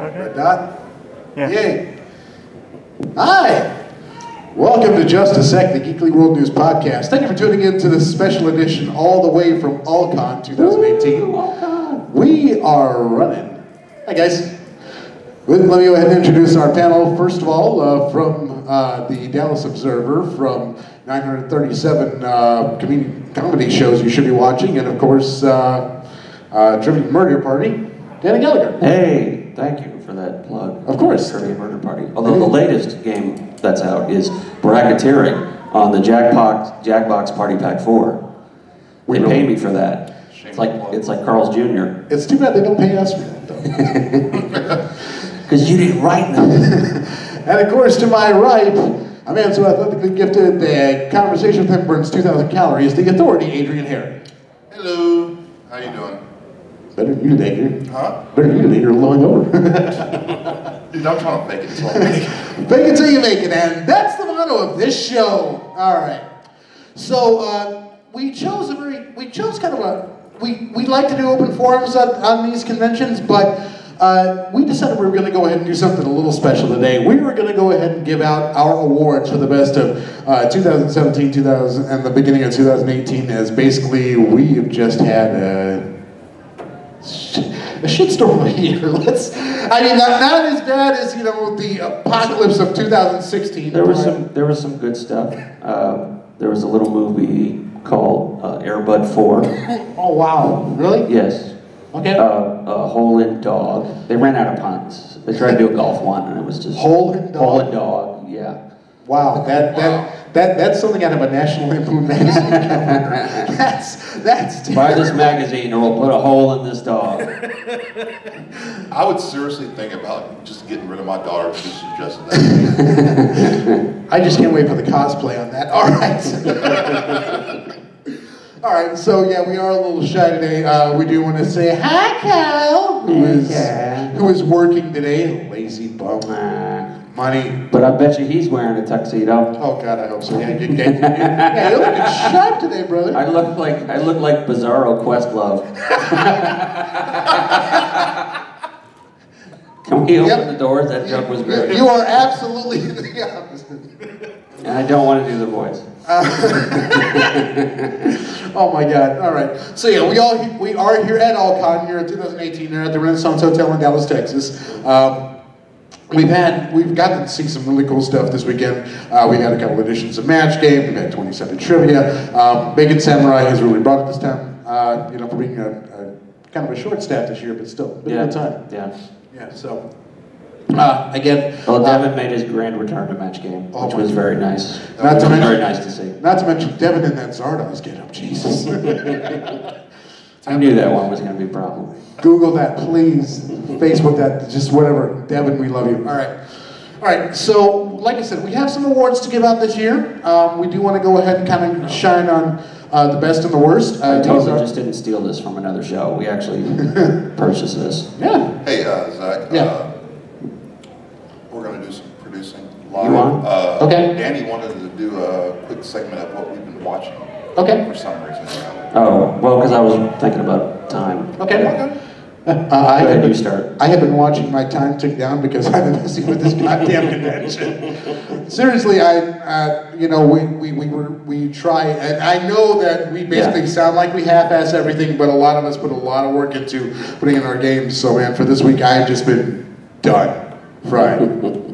Okay. Red dot? Yeah. Yay. Hi. Welcome to Just a Sec, the Geekly World News Podcast. Thank you for tuning in to this special edition all the way from allcon 2018. Woo, allcon. We are running. Hi guys. Let me go ahead and introduce our panel. First of all, from the Dallas Observer, from 937 comedy shows you should be watching, and of course, Trivia Murder Party, Danny Gallagher. Hey, thank you for that plug. Of course. Trivia Murder Party. Although the latest game that's out is bracketeering on the Jackbox Party Pack 4. They pay me for that. It's like Carl's Jr. It's too bad they don't pay us for that, though. Because you didn't write them. And of course, to my right, a man so athletically gifted, the conversation with him burns 2,000 calories, the authority, Adrian Harry. Hello. How you doing? Better than you today, Adrian. Huh? Better than you today, you're long over. Dude, I'm trying to fake it till I make it. Fake it till you make it, and that's the motto of this show. All right. So we chose kind of we like to do open forums on these conventions, but we decided we were going to go ahead and do something a little special today. We were going to go ahead and give out our awards for the best of 2017, 2000, and the beginning of 2018. As basically we have just had a shitstorm here. Not as bad as the apocalypse of 2016. There was some good stuff. There was a little movie called Air Bud 4. Oh wow! Really? Yes. Okay. A hole in dog. They ran out of puns. They tried to do a golf one, and it was just hole in dog. Hole in dog. Yeah. Wow. That's something out of a National Lampoon magazine. That's buy this magazine, or we'll put a hole in this dog. I would seriously think about just getting rid of my daughter because she's dressed in that. I just can't wait for the cosplay on that. All right. All right, so yeah, we are a little shy today. We do want to say hi, Kyle, who is working today. Lazy bum. Money. But I bet you he's wearing a tuxedo. Oh God, I hope so. Yeah, you're looking sharp today, brother. I look like Bizarro Questlove. Can we open the doors? That joke was great. You are absolutely the opposite. And I don't want to do the voice. Oh my God! All right. So yeah, we are here at allcon here in 2018. Here at the Renaissance Hotel in Dallas, Texas. We've gotten to see some really cool stuff this weekend. We had a couple editions of Match Game. We've had 20-second trivia. Bacon Samurai has really brought it this time. For being a kind of a short staff this year, but still, been a good time. Yeah. Yeah. So again. Well, Devin made his grand return to Match Game, which was very nice. Very nice to see. Not to mention Devin in that Zardoz get-up. Jesus. I knew that one was going to be a problem. Google that, please. Facebook that, just whatever. Devin, we love you. All right. So, like I said, we have some awards to give out this year. We do want to go ahead and kind of shine on the best and the worst. I totally just didn't steal this from another show. We actually purchased this. Yeah. Hey, Zach. Yeah. We're going to do some producing live. You want? Okay. Danny wanted to do a quick segment of what we've been watching. Okay. For some reason. Oh, well, because I was thinking about time. Okay. Go ahead, you start. I have been watching my time tick down because I've been messing with this goddamn convention. Seriously, we try, and I know that we basically sound like we half-ass everything, but a lot of us put a lot of work into putting in our games. So, man, for this week, I've just been done, fried.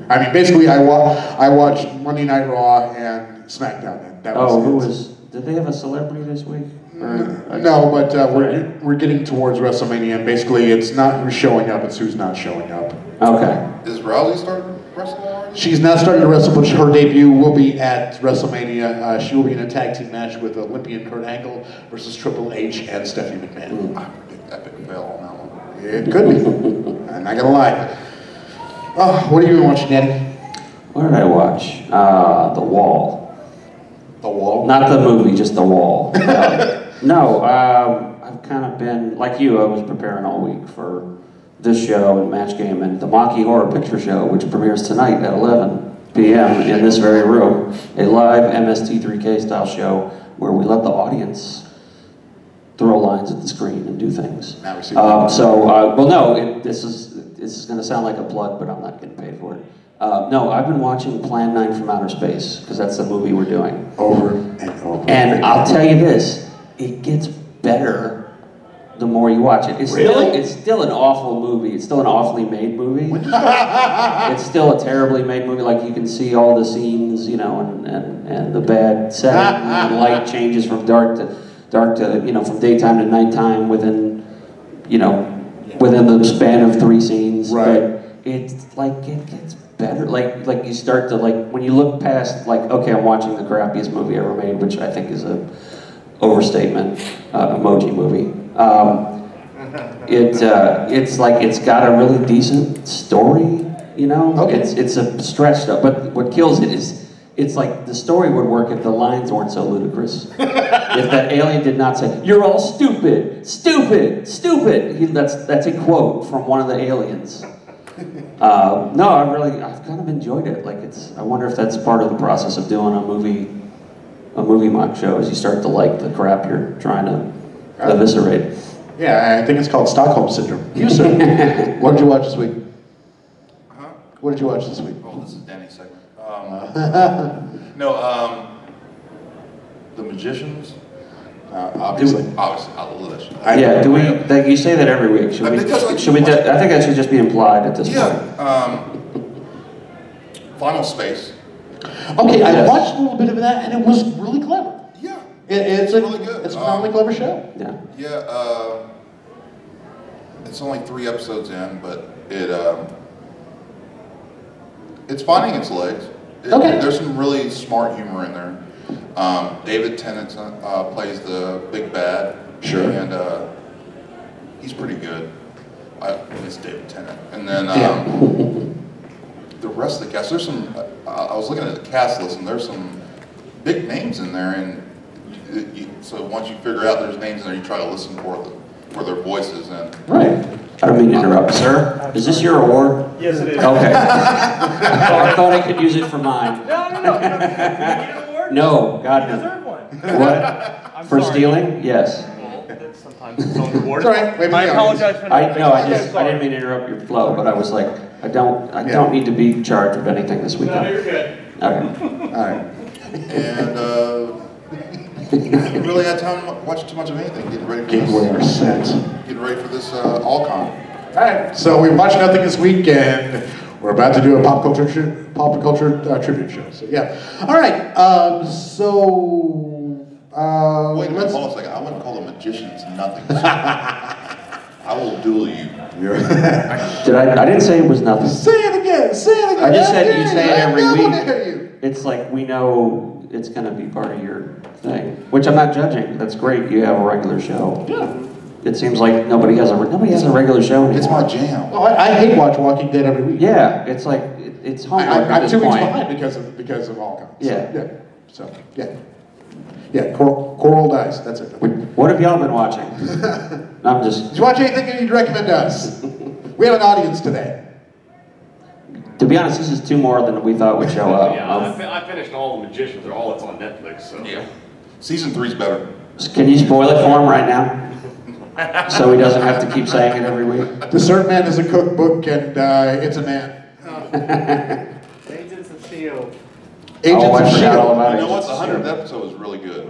I mean, basically, I watched Monday Night Raw and SmackDown. And that was Did they have a celebrity this week? No, but we're getting towards WrestleMania, and basically it's not who's showing up, it's who's not showing up. Okay. Is Rousey starting wrestling already? She's not starting to wrestle, but her debut will be at WrestleMania. She will be in a tag team match with Olympian Kurt Angle versus Triple H and Stephanie McMahon. I predict epic fail on that one. It could be. I'm not gonna lie. Oh, what have you been watching, Daddy? What did I watch? The Wall. The Wall? Not the movie, just The Wall. No, I've kind of been, like you, I was preparing all week for this show and Match Game and the Mocky Horror Picture Show, which premieres tonight at 11 p.m. in this very room. A live MST3K style show where we let the audience throw lines at the screen and do things. Now we see Well, no, this is this is going to sound like a plug, but I'm not getting paid for it. No, I've been watching Plan 9 from Outer Space, because that's the movie we're doing. Over and over. And I'll tell you this, it gets better the more you watch it. It's still an awful movie. It's still an awfully made movie. It's still a terribly made movie. Like, you can see all the scenes, you know, and the bad setting, and light changes from dark to, you know, from daytime to nighttime within, you know, within the span of 3 scenes. Right. But it's like, it gets better. Like you start to, like, when you look past, like, okay, I'm watching the crappiest movie ever made, which I think is a overstatement, emoji movie. It's like, it's got a really decent story, you know? Okay. It's a stretch though, but what kills it is, it's like the story would work if the lines weren't so ludicrous. If that alien did not say, "You're all stupid, stupid, stupid." That's a quote from one of the aliens. No, I've kind of enjoyed it. Like, I wonder if that's part of the process of doing a movie mock show, is you start to like the crap you're trying to eviscerate. Yeah, I think it's called Stockholm Syndrome. You, sir, what did you watch this week? Huh? What did you watch this week? Oh, this is Danny's segment. The Magicians. Obviously. Obviously, I love that show. Yeah, do we? You say that every week. Should we? I think that should just be implied at this point. Yeah. Final Space. Okay, I watched a little bit of that, and it was really clever. Yeah. It's really good. It's a phenomenally clever show. Yeah. Yeah. It's only 3 episodes in, but it's finding its legs. Okay. There's some really smart humor in there. David Tennant plays the big bad. Sure. And he's pretty good. It's David Tennant. And then the rest of the cast, there's some, I was looking at the cast list, and there's some big names in there. And so once you figure out there's names in there, you try to listen for their voices. And Right. I don't mean to interrupt, sir. Is this your award? Yes, it is. Okay. I thought I could use it for mine. No. You need an award? No, God You no. deserve one. What? I'm For sorry. stealing? Yes. Well, that's sometimes its own reward. It's all right. Wait, I apologize for that. I didn't mean to interrupt your flow, but I was like, I don't need to be charged with anything this weekend. No, you're good. Okay. All right. And haven't really had time to watch too much of anything. Gateway are set. Getting ready for this allcon. All right. So we watched nothing this week, and we're about to do a pop culture tribute show. So yeah. All right. Wait a minute, hold on a second. I wouldn't call the Magicians nothing. I will duel you. I didn't say it was nothing. Say it again. Say it again. I just said you say it every week. week. It's like, we know it's going to be part of your thing, which I'm not judging. That's great. You have a regular show. Yeah. It seems like nobody has a regular show anymore. It's my jam. Oh, I hate watch Walking Dead every week. Yeah, it's like, it's homework at I'm this 2 weeks point. behind because of allcon. Yeah. Yeah. So yeah. Yeah. Coral Dice. That's it. What have y'all been watching? I'm just... Did you watch anything that you'd recommend to us? We have an audience today. To be honest, this is 2 more than we thought would show up. Yeah, I finished all the Magicians. They're all that's on Netflix. So Yeah. Season 3's better. Can you spoil it for him right now? So he doesn't have to keep saying it every week? The Cert Man is a cookbook, and it's a man. Agents of S.H.I.E.L.D. Agents I of forgot all S.H.I.E.L.D. about You know it. what? The 100th episode was really good.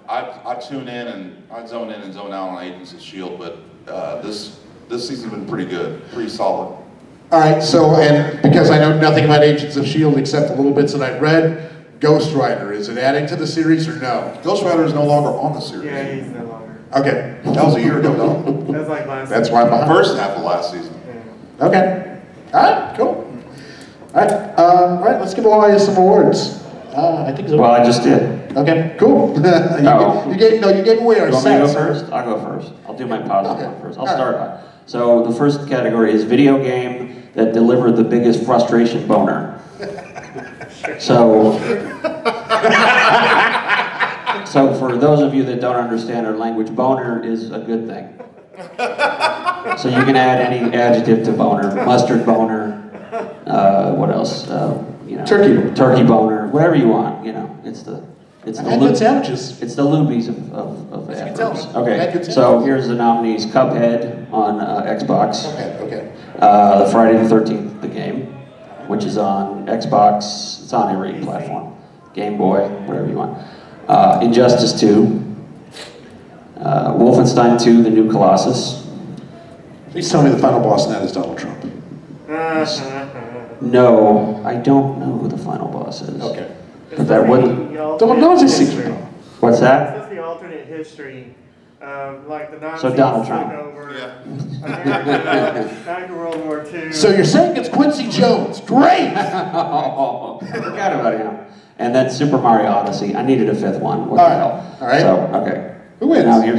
I tune in and I zone in and zone out on Agents of S.H.I.E.L.D., but this season's been pretty good, pretty solid. All right, so, and because I know nothing about Agents of S.H.I.E.L.D. except the little bits that I've read, Ghost Rider, is it adding to the series or no? Ghost Rider is no longer on the series. Yeah, he's no longer. Okay, That was a year ago, though. That's like last. that's why I'm behind. First half of last season. Yeah. Okay, all right, cool. All right, let's give away some awards. I think so. Well, I just did. Okay, cool. you gave away our You want me to go sets. first? I'll go first. I'll do my positive Okay. one first. I'll All start high. So the first category is video game that delivered the biggest frustration boner. So for those of you that don't understand our language, boner is a good thing. So you can add any adjective to boner. Mustard boner, what else? You know, turkey boner, whatever you want. You know, it's the And good sandwiches. it's the lubies of You can tell adverbs. me. I had Okay, good so sandwiches. here's the nominees: Cuphead on Xbox. Okay. The Friday the 13th, the game, which is on Xbox. It's on every platform, Game Boy, whatever you want. Injustice 2, Wolfenstein 2: The New Colossus. Please tell me the final boss in that is Donald Trump. No, I don't know who the final boss is. Okay. But that wouldn't. Don't know the secret. What's that? That's the alternate history. Like the Nazis So Donald took Trump. over Yeah. America after World War II. So you're saying it's Quincy Jones? Great. Oh, forgot about him. And then Super Mario Odyssey. I needed a fifth one. What the hell? All right. So okay. Who wins? Now who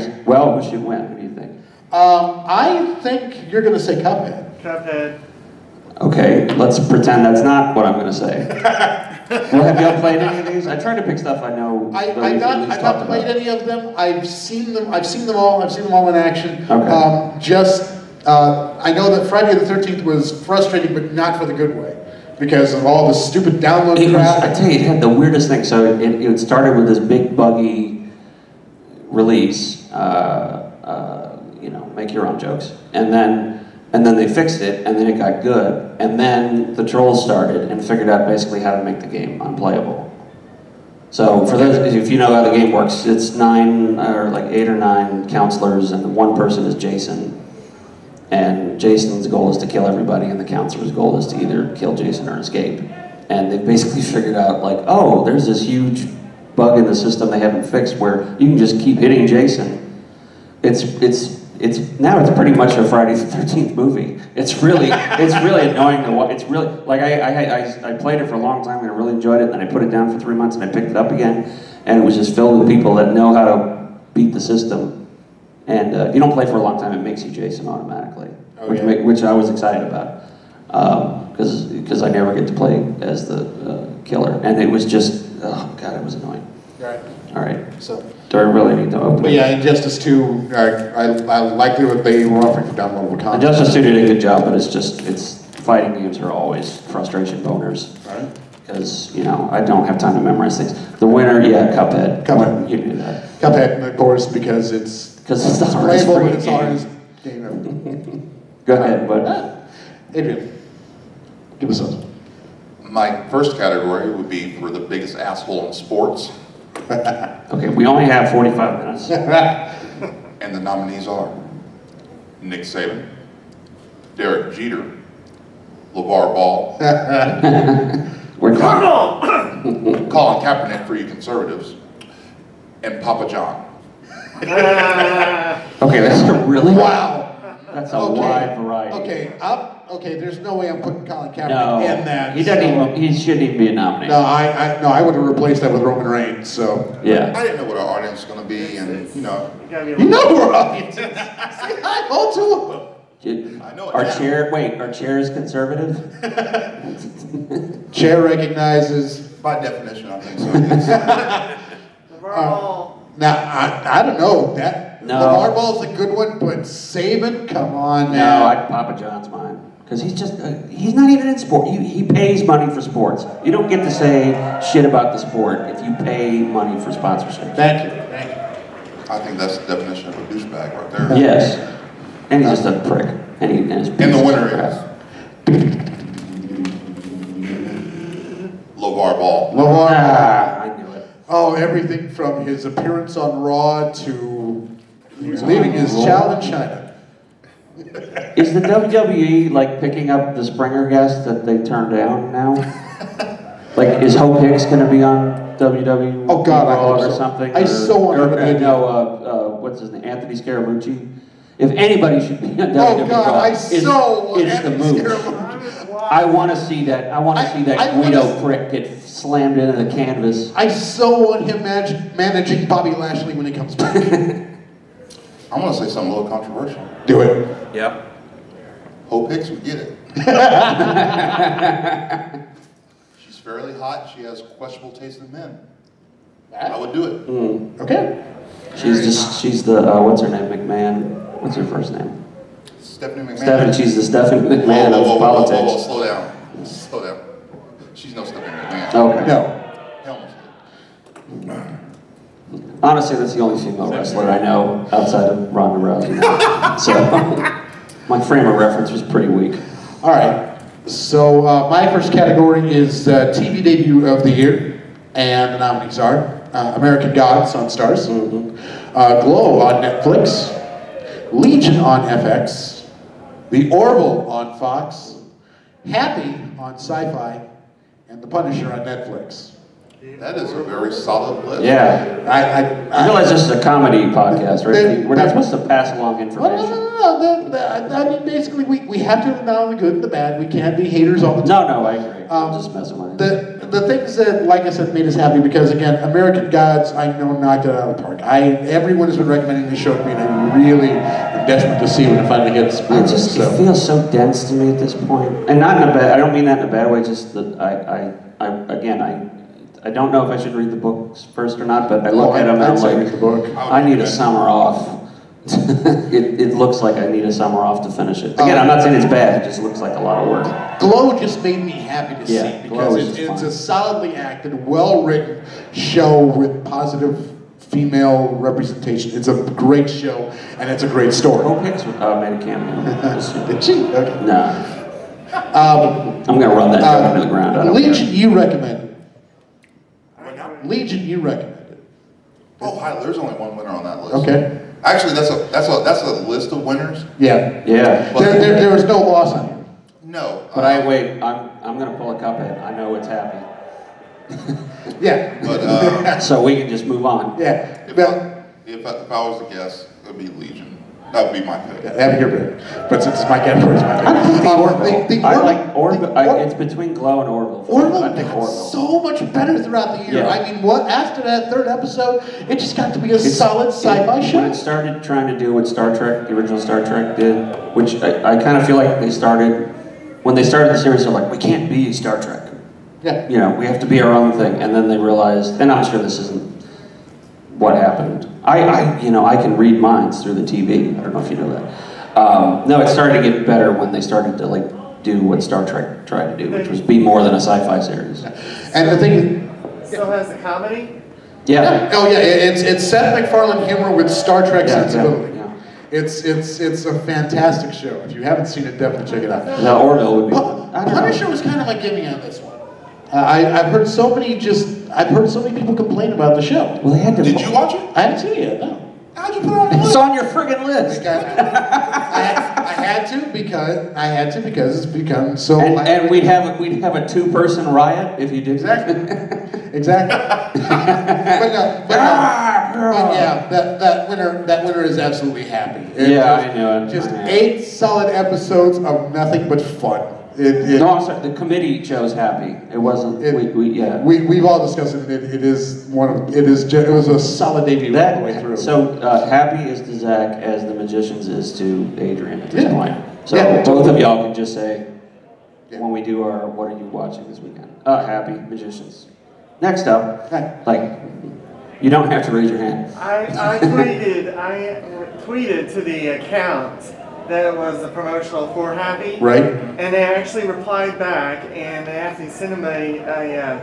should win? What do you think? I think you're going to say Cuphead. Cuphead. Okay, let's pretend that's not what I'm going to say. Well, have y'all played any of these? I tried to pick stuff I know. I've not played any of them. I've seen them all. I've seen them all in action. Okay. I know that Friday the 13th was frustrating, but not for the good way, because of all the stupid download crap. I tell you, it had the weirdest thing. So it started with this big buggy release, make your own jokes, and then they fixed it, and then it got good, and then the trolls started and figured out basically how to make the game unplayable. So for those, if you know how the game works, it's 8 or 9 counselors, and one person is Jason. And Jason's goal is to kill everybody, and the counselor's goal is to either kill Jason or escape. And they've basically figured out, like, oh, there's this huge bug in the system they haven't fixed where you can just keep hitting Jason. Now it's pretty much a Friday the 13th movie. It's really annoying to watch. It's really, like, I played it for a long time and I really enjoyed it, and then I put it down for 3 months and I picked it up again, and it was just filled with people that know how to beat the system. And if you don't play for a long time, it makes you Jason automatically, which I was excited about, because I never get to play as the killer, and it was just, oh god, it was annoying. Right. All right. So. Do I really need to open But it? yeah, Injustice 2, I liked what they were offering for downloadable content. Injustice 2 did a good job, but it's fighting games are always frustration boners. Right. Because, I don't have time to memorize things. The winner, yeah, Cuphead. Cuphead. You knew that. Cuphead, of course, because it's the hardest playable, but freaking it's game. hardest game ever. Go ahead, but Adrian, give us something. My first category would be for the biggest asshole in sports. okay, we only have 45 minutes. And the nominees are Nick Saban, Derek Jeter, LeVar Ball, We're Colin Kaepernick for you conservatives, and Papa John. Okay, that's a really That's a wide variety. Okay, there's no way I'm putting Colin Kaepernick No, in that. he doesn't even. He shouldn't even be a nominee. No, I would have replaced that with Roman Reigns. So Yeah. I didn't know what our audience was going to be, and you know we're audience. Say hi, all to Did- I know it Our now. our chair is conservative. him. Chair recognizes. By definition, I think so. Yes. Now I don't know that. No. LeVar Ball's a good one, but Saban, come on No, now. Papa John's mine. Because he's just, he's not even in sport. He pays money for sports. You don't get to say shit about the sport if you pay money for sponsorship. Thank you. I think that's the definition of a douchebag right there. Yes. And he's just a prick. And the winner is LeVar Ball. LeVar. I knew it. Oh, everything from his appearance on Raw to leaving his child in China. Is the WWE like picking up the Springer guest that they turned down now? Like, is Hope Hicks going to be on WWE Oh, God, I Raw hope or so. something? I so want him to be- what's his name? Anthony Scaramucci. If anybody should be on WWE Oh God, Raw, I so want it's the Anthony Mooch. Scaramucci. I want to see that. I want to see that I Guido wanna- prick get slammed into the canvas. I so want him managing Bobby Lashley when he comes back. I'm going to say something a little controversial. Do it. Yep. Hope Hicks would get it. She's fairly hot. She has questionable taste in men. I would do it. Okay. She's the what's her name? McMahon. What's her first name? Stephanie McMahon. Stephanie. She's the Stephanie McMahon of politics. Slow down. Slow down. She's no Stephanie McMahon. Okay. No. Hell no. Honestly, that's the only female wrestler I know outside of Ronda Rousey. So. My frame of reference was pretty weak. All right. So my first category is TV debut of the year, and the nominees are American Gods on Stars, Glow on Netflix, Legion on FX, The Orville on Fox, Happy on Sci-Fi, and The Punisher on Netflix. That is a very solid list. Yeah. I realize this is a comedy podcast, right? We're not supposed to pass along information. No. I mean, basically, we have to acknowledge the good and the bad. We can't be haters all the time. No, I agree. I'm just messing with you. The things that, like I said, made us happy because, again, American Gods, I know, knocked it out of the park. Everyone has been recommending this show to me, and I really am desperate to see when it finally gets spoiled. It feels so dense to me at this point, and not in a bad. I don't mean that in a bad way. Just that I don't know if I should read the books first or not, but I look at them and I'm like, read the book. I need a summer off. It looks like I need a summer off to finish it. Again, I'm not saying it's bad, it just looks like a lot of work. Glow just made me happy to see because it's a solidly acted, well-written show with positive female representation. It's a great show, and it's a great story. Who picks made a cameo? Did she? Okay. No. I'm going to run that joke into the ground. I don't Legion, care. you recommend it. What now? Legion, you recommend it. Oh, hi, there's only one winner on that list. Okay. Actually, that's a list of winners. Yeah. Yeah. There was no loss on you. No. But I'm going to pull a cuphead. I know it's happy. Yeah. But So we can just move on. Yeah. if I was to guess, it would be Legion. That would be my pick. Have your pick. But since it's my category, it's my pick. I think the Orville. I Orville. like Orville. It's between Glow and Orville. Orville I think got Orville. so much better throughout the year. Yeah. I mean, after that third episode, it just got to be a solid sci-fi show. When it started trying to do what Star Trek, the original Star Trek did, which I kind of feel like when they started the series, they're like, we can't be Star Trek. Yeah. You know, we have to be our own thing. And then they realized, and I'm sure this isn't what happened. I can read minds through the TV. I don't know if you know that. No, it started to get better when they started to do what Star Trek tried to do, which was be more than a sci-fi series. And the thing, Still has the comedy? Yeah. oh yeah, it's Seth MacFarlane humor with Star Trek sensibility. Yeah. It's a fantastic show. If you haven't seen it, definitely check it out. The Orville would be. I don't know. Punisher was kind of like giving on this one. I've heard so many people complain about the show. Well, they had to. Did you watch it? I haven't seen it yet. No. How'd you put it on the It's list? on your friggin' list. I had to because it's become so. And we'd have a 2-person riot if you did. Exactly. but yeah, that winner is absolutely happy. I know it. Just 8 solid episodes of nothing but fun. No, I'm sorry. The committee chose Happy. It wasn't. We've all discussed it. It was a solid debut all the way through. So Happy is to Zach as the Magicians is to Adrian at this point. So Yeah. both of y'all can just say when we do our what are you watching this weekend? Happy Magicians. Next up, you don't have to raise your hand. I tweeted to the account that was the promotional for Happy. Right. And they actually replied back and they asked me to send them a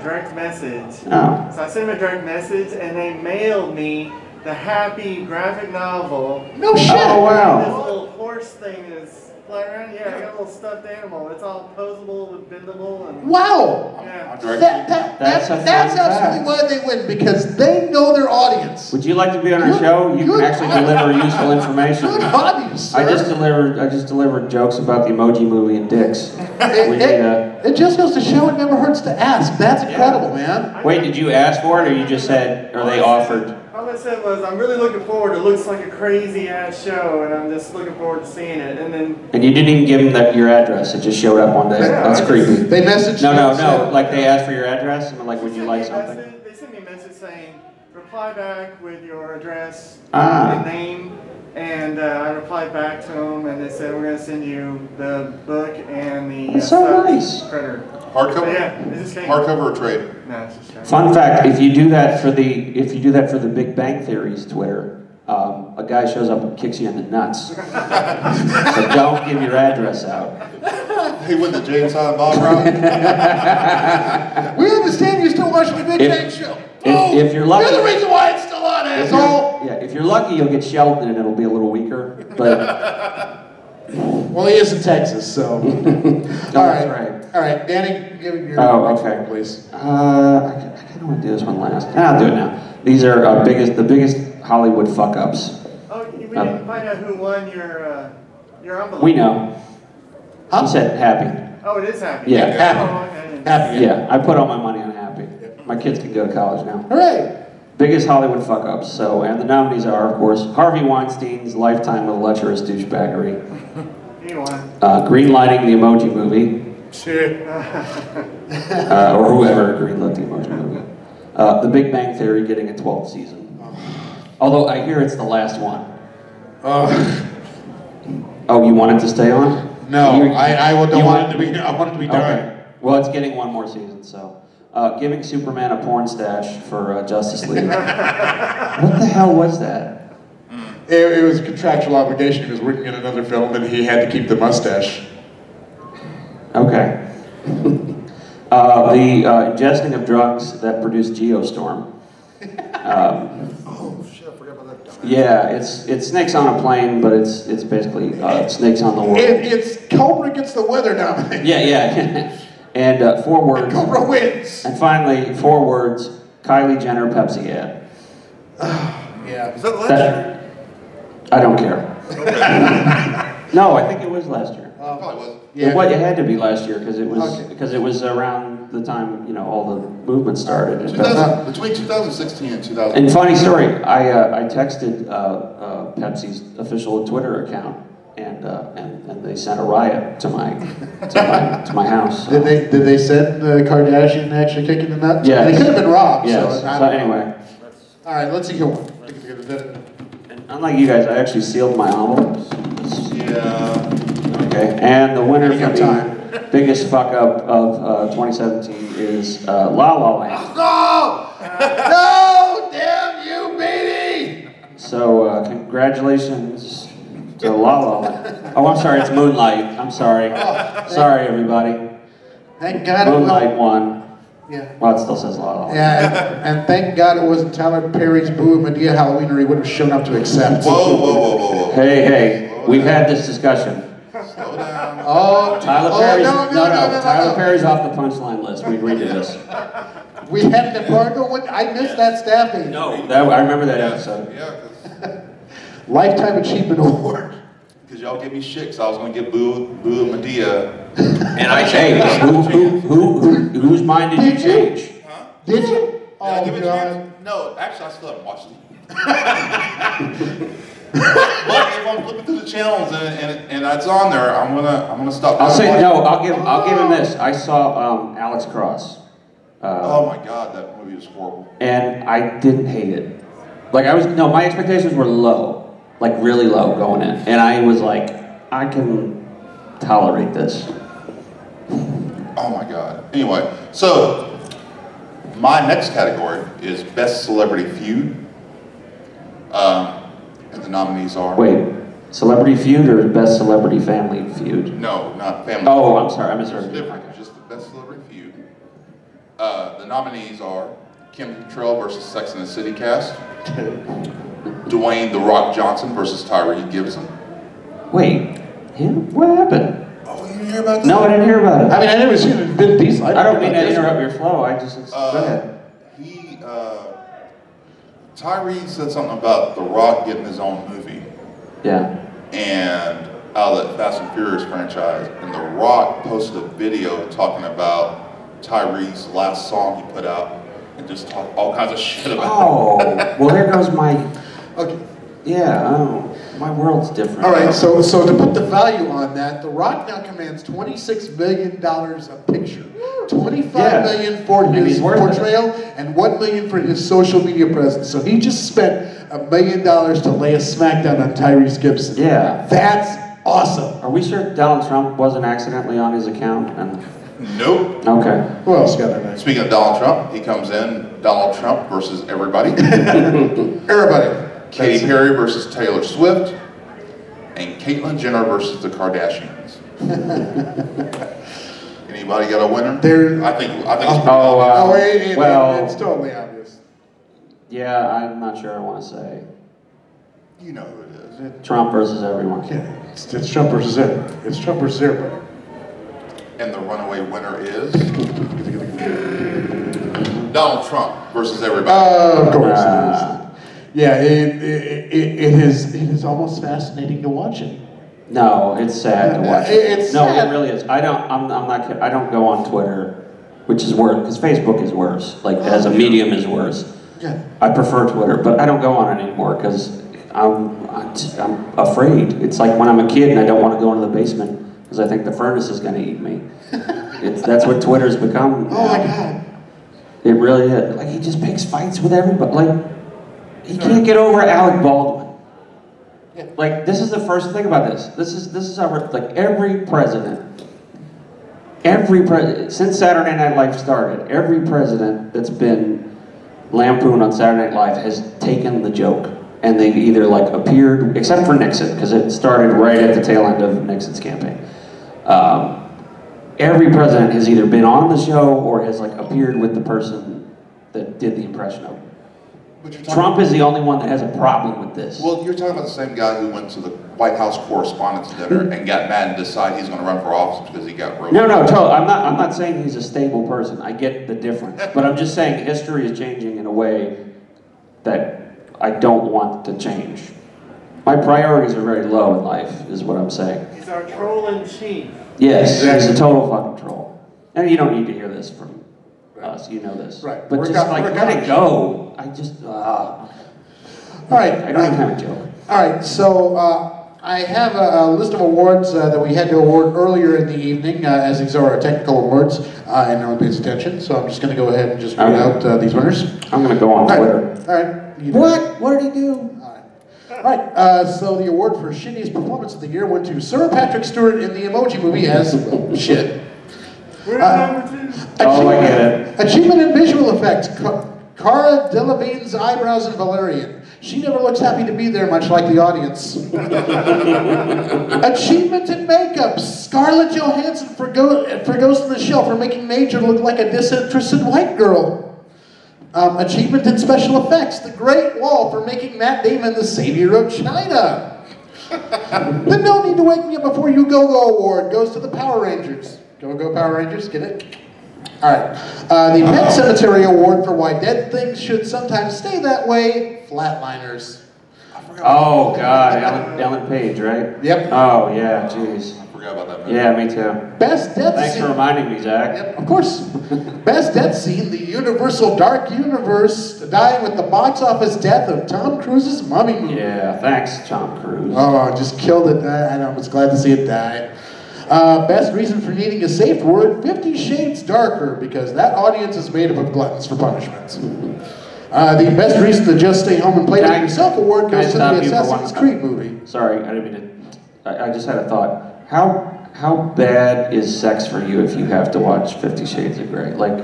direct message. Oh. So I sent them a direct message and they mailed me the Happy graphic novel. No shit. Oh, wow. This little horse thing is flying around. Yeah, I got a little stuffed animal. It's all posable and bendable. And Wow. yeah. That's a fun absolutely fact. why they win, because they know their audience. Would you like to be on our show? You can actually deliver useful information. Good hobbies, sir. I just delivered jokes about the Emoji Movie and dicks. It just goes to show it never hurts to ask. That's incredible, man. Wait, did you ask for it, or you just said, or they offered? All I said was, I'm really looking forward. It looks like a crazy ass show, and I'm just looking forward to seeing it. And then And you didn't even give them your address. It just showed up one day. That's creepy. They messaged No. Like they asked for your address, and like, would you like something? They sent me a message saying, reply back with your address Ah. and name. And I replied back to them, and they said, we're going to send you the book and the That's so stuffed nice. critter. Hardcover? So, yeah, it just came. Hardcover or trade? No, it's just came. Fun fact: if you do that for the Big Bang Theory's Twitter, a guy shows up and kicks you in the nuts. So don't give your address out. He went the Jay and Silent Bob route. We understand you're still watching the Big Bang Show. If you're lucky, You're the reason why it's still on, asshole. if you're lucky, you'll get Sheldon, and it'll be a little weaker. But Well, he is in Texas, so. That's right. All right, Danny, give it your okay. please. I kind of want to do this one last. I'll do it now. These are the biggest Hollywood fuck-ups. Oh, we didn't find out who won your envelope. We know. Huh? He said happy. Oh, it is happy. Yeah. Happy. Oh, okay. Happy. Yeah, I put all my money on happy. My kids can go to college now. Hooray! Biggest Hollywood fuck-ups. So, and the nominees are, of course, Harvey Weinstein's lifetime of lecherous douchebaggery. He won. Greenlighting the Emoji Movie. Shit. Or whoever greenlit the Emoji Movie. The Big Bang Theory getting a 12th season. Although I hear it's the last one. Oh, you want it to stay on? No, I don't want it to be. I want it to be done. Okay. Well, it's getting one more season, so. Giving Superman a porn stash for Justice League. What the hell was that? It was a contractual obligation. He was working in another film, and he had to keep the mustache. Okay. The ingesting of drugs that produce Geostorm. Oh shit! I forgot about that. Yeah, it's snakes on a plane, but it's basically snakes on the world. It's Cobra gets the weather dominated. Yeah. And 4 words. Cobra wins. And finally, 4 words. Kylie Jenner Pepsi ad. Yeah. Is that last year? I don't care. No, I think it was last year. Probably was. Yeah. It had to be last year because it was Okay. because it was around the time all the movement started. Between 2016 and 2000. And funny story, I texted Pepsi's official Twitter account, and they sent a riot to my house. So. Did they send Kardashian actually kicking the nuts? Yeah. They could have been robbed. Yes. So, So anyway, all right, let's see who won. and unlike you guys, I actually sealed my envelopes. Yeah. Okay, and the winner You for got the time. biggest fuck up of 2017 is La La Land. No! No! Damn you, Beatty! So congratulations to La La Land. Oh, I'm sorry, it's Moonlight. I'm sorry. Sorry, everybody. Thank God Moonlight won. Yeah. Well, it still says La La Land. Yeah, and thank God it wasn't Tyler Perry's Boo and Medea Halloween, or he would have shown up to accept. Whoa. Hey, we've had this discussion. Slow down. Oh, Tyler oh, Perry's no. Tyler Perry's off the punchline list. We agreed to this. We had an embargo. I missed that staffing. No, I remember that episode. Yeah, Lifetime Achievement Award. because y'all gave me shit, because I was going to get Boo and Medea. And I changed. Whose mind did you change? Huh? Did you? Did I Oh, give it a God. chance? No, actually, I still haven't watched it. But if I'm flipping through the channels and it's on there, I'm gonna stop. I'll say no. I'll give him this. I saw Alex Cross. Oh my God, that movie was horrible. And I didn't hate it. Like my expectations were low, like really low going in, and I was like, I can tolerate this. Oh my God. Anyway, so my next category is Best Celebrity Feud. And the nominees are... Wait, Celebrity Feud or Best Celebrity Family Feud? No, not Family Oh, Feud. I'm sorry, I It's misheard you. different, it's just the Best Celebrity Feud. The nominees are Kim Cattrall versus Sex and the City cast, Dwayne "The Rock" Johnson versus Tyree Gibson. Wait, him? What happened? Oh, you didn't hear about that? No, I didn't hear about it. I mean, I never seen it. Vin Diesel. I don't mean to interrupt your flow. I just go ahead. Tyree said something about The Rock getting his own movie, Yeah. and out of that Fast and Furious franchise, and The Rock posted a video talking about Tyree's last song he put out, and just talked all kinds of shit about Oh, well, there goes my. Okay. Yeah. Oh, my world's different. All right, so to put the value on that, The Rock now commands $26 million a picture. $25 million for And his he's worth portrayal and $1 million for his social media presence. So he just spent $1 million to lay a smackdown on Tyrese Gibson. Yeah. That's awesome. Are we sure Donald Trump wasn't accidentally on his account? And Nope. okay. Who else got that? Speaking of Donald Trump, he comes in, Donald Trump versus everybody. Everybody. Katy Perry versus Taylor Swift, and Caitlyn Jenner versus the Kardashians. Anybody got a winner? There- I think it's pretty Oh, obvious. well- it's totally obvious. Yeah, I'm not sure I want to say You know who it is. Trump versus everyone. Okay. It's Trump versus everybody. It's Trump versus everybody. And the runaway winner is Donald Trump versus everybody. Of course it is. Yeah, it is almost fascinating to watch it. No, it's sad to watch. It's no, sad. it really is. I'm not kidding. I don't go on Twitter, which is worse, because Facebook is worse. Like, as a medium is worse. Yeah. I prefer Twitter, but I don't go on it anymore because I'm afraid. It's like when I'm a kid and I don't want to go into the basement because I think the furnace is going to eat me. That's what Twitter's become. Oh my God. It really is. Like, he just picks fights with everybody. Like, he can't get over Alec Baldwin. Like, this is the first thing about this. This is how we're, like, every president, since Saturday Night Live started, every president that's been lampooned on Saturday Night Live has taken the joke. And they've either, like, appeared, except for Nixon, because it started right at the tail end of Nixon's campaign. Every president has either been on the show or has, like, appeared with the person that did the impression of him. Trump is the only one that has a problem with this. Well, you're talking about the same guy who went to the White House Correspondents' Dinner and got mad and decided he's going to run for office because he got roasted. No, totally. I'm not saying he's a stable person. I get the difference. But I'm just saying history is changing in a way that I don't want to change. My priorities are very low in life, is what I'm saying. He's our troll in chief. Yes, he's a total fucking troll. And you don't need to hear this from us, you know this. Right. But just like, let it go. I just, All right. I don't even have a joke. All right, so I have a list of awards that we had to award earlier in the evening, as these are our technical awards, and no one pays attention, so I'm just going to go ahead and just read out these winners. I'm going to go on Twitter. All right. What? What did he do? All right, so the award for shittiest performance of the year went to Sir Patrick Stewart in the Emoji Movie as shit. Where's number 2? Oh, I get it. Achievement in visual effects, Cara Delevingne's eyebrows in Valerian. She never looks happy to be there, much like the audience. Achievement in makeup, Scarlett Johansson for Ghost in the Shell for making Major look like a disinterested white girl. Achievement in special effects, The Great Wall for making Matt Damon the savior of China. The No Need to Wake Me Up Before You Go award goes to the Power Rangers. Go Power Rangers, get it? All right. The Pet Cemetery Award for Why Dead Things Should Sometimes Stay That Way, Flatliners. Oh, God, Ellen Page, right? Yep. Oh, yeah, jeez. I forgot about that movie. Yeah, me too. Best death Thanks scene. for reminding me, Zach. Yep, of course. Best death scene, the Universal Dark Universe, dying with the box office death of Tom Cruise's Mummy movie. Yeah, thanks, Tom Cruise. Oh, just killed it. I was glad to see it die. Best reason for needing a safe word, 50 Shades Darker, because that audience is made up of gluttons for punishment. The best reason to just stay home and play by yourself award goes to the Assassin's Creed movie. Sorry, I didn't mean to. I just had a thought. How bad is sex for you if you have to watch 50 Shades of Grey? Like,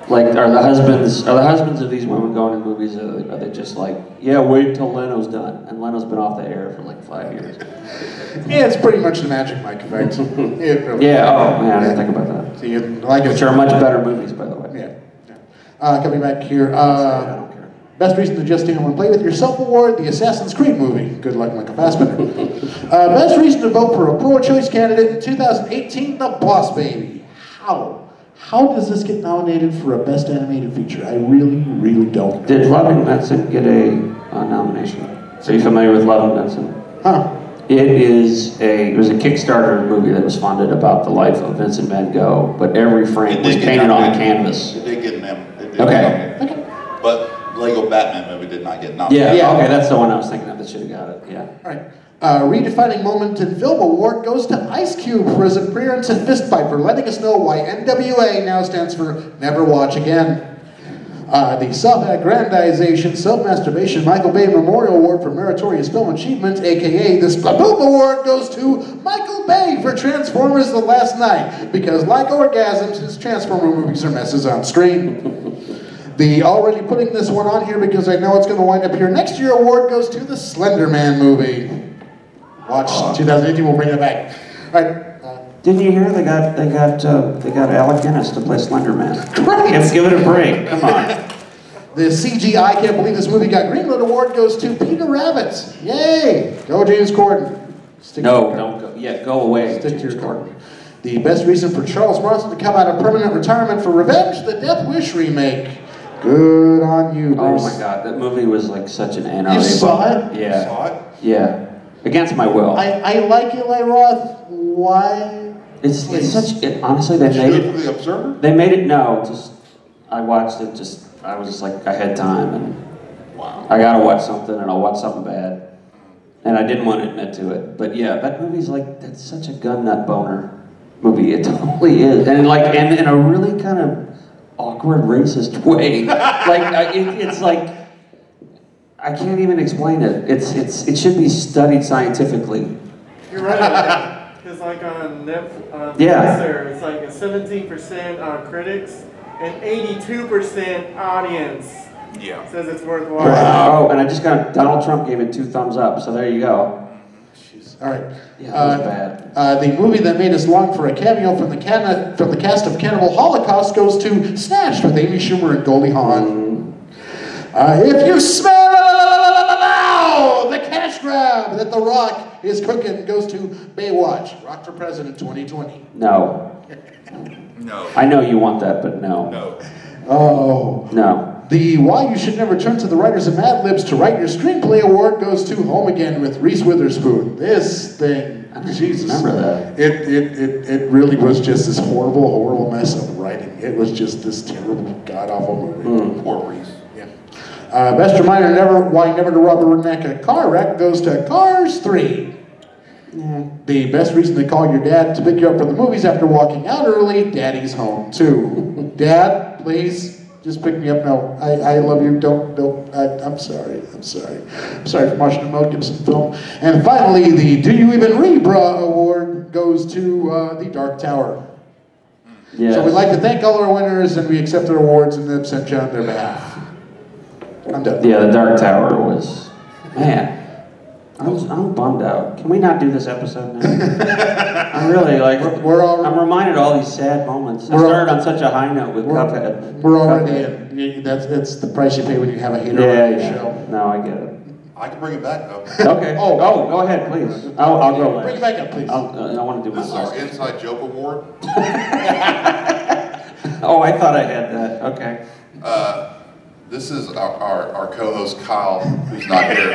are the husbands of these women going to movies? Are they just like, yeah, wait till Leno's done, and Leno's been off the air for like 5 years? Yeah, it's pretty much the Magic Mike effect. Yeah. Oh man, I didn't think about that. So you like it? Which are much better movies, by the way. Yeah. Coming back here. I don't care. Best reason to just stay home and play with yourself award, the Assassin's Creed movie. Good luck, Michael Fassbender. Best reason to vote for a pro-choice candidate in 2018, The Boss Baby. How does this get nominated for a Best Animated Feature? I really, really don't know. Did Love and Benson get a nomination? Are you familiar with Love and Benson? Huh. It was a Kickstarter movie that was funded about the life of Vincent Van Gogh, but every frame was painted on a canvas. It did get nominated. Okay. But Lego Batman movie did not get nominated. Yeah, okay, that's the one I was thinking of that should have got it, yeah. All right. Redefining Moment in Film Award goes to Ice Cube for his appearance in Fistfight for letting us know why NWA now stands for Never Watch Again. The Self-Aggrandization, Self-Masturbation Michael Bay Memorial Award for Meritorious Film Achievement, aka the Splaboom Award, goes to Michael Bay for Transformers The Last Night, because like orgasms, his Transformer movies are messes on screen. The already putting this one on here because I know it's going to wind up here next year award goes to the Slender Man movie. Watch 2018, we'll bring it back. All right. Didn't you hear they got Alec Guinness to play Slender Man? Great. Give it a break. Come on. The CG I Can't Believe This Movie Got Greenlit award goes to Peter Rabbit. Yay! Go James Corden. Stick No, to your don't go. Yeah, go away. Stick to your card. The best reason for Charles Bronson to come out of permanent retirement for Revenge, the Death Wish remake. Good on you, Bruce. Oh my God, that movie was like such an NRA. You saw it? Yeah. Saw it? Yeah. Against my will. I like Eli Roth. Why? It's such. Honestly, Did you go for The Observer? They made it. No, just I watched it. I was just like I had time and Wow. I gotta watch something and I'll watch something bad. And I didn't want to admit to it, but yeah, that movie's like that's such a gun nut boner movie. It totally is, and like and in a really kind of awkward racist way. It's like I can't even explain it. It should be studied scientifically. You're right. Because like on Netflix, Yeah. it's like a 17% on critics and 82% audience Yeah. says it's worthwhile. Oh, and I just got Donald Trump gave it 2 thumbs up. So there you go. All right. Yeah, that was bad. The movie that made us long for a cameo from the cast of Cannibal Holocaust goes to Snatched with Amy Schumer and Goldie Hawn. If you smell the cash grab that The Rock is cooking goes to Baywatch. Rock for President 2020. No. No. I know you want that, but no. No. Oh. No. The Why You Should Never Turn to the Writers of Mad Libs to Write Your Screenplay Award goes to Home Again with Reese Witherspoon. This thing, I don't Jesus. remember that. It really was just this horrible mess of writing. It was just this terrible, god-awful movie. Poor Reese. Yeah. Best reminder why never to rob or wreck a car wreck goes to Cars 3. The best reason to call your dad to pick you up from the movies after walking out early, Daddy's home too. Dad, please, just pick me up. No, I love you. Don't. I'm sorry. I'm sorry for watching a Mel Gibson film. And finally, the Do You Even Rebra Award goes to The Dark Tower. Yes. So we'd like to thank all our winners, and we accept their awards and then sent you on their behalf. I'm done. Yeah, the Dark Tower was, man. I'm bummed out. Can we not do this episode now? I'm really like. I'm reminded of all these sad moments. I started on such a high note with Cuphead. We're already in. That's the price you pay when you have a hater on your show. No, I get it. I can bring it back though. Okay. Oh, go ahead, please. I'll go last. Bring it back up, please. I want to do my This is our last. inside joke award. Oh, I thought I had that. Okay. This is our co-host Kyle, who's not here.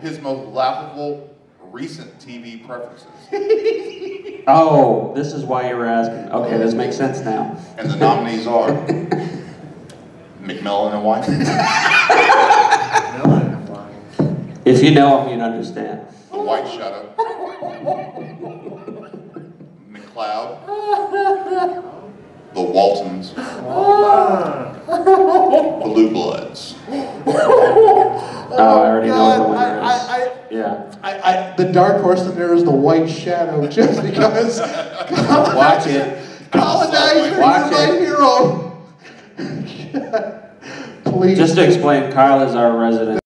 His most laughable recent TV preferences. Oh, this is why you were asking. Okay, this makes sense now. And the nominees are McMillan and White, If you know him, you'd understand. The White Shadow, McLeod, The Waltons, Blue Bloods. Oh, I already know what the winner is. Yeah. The dark horse in there is The White Shadow, just because. Watch it. Colonizer, Watch you're my hero. Please. Just to explain, Kyle is our resident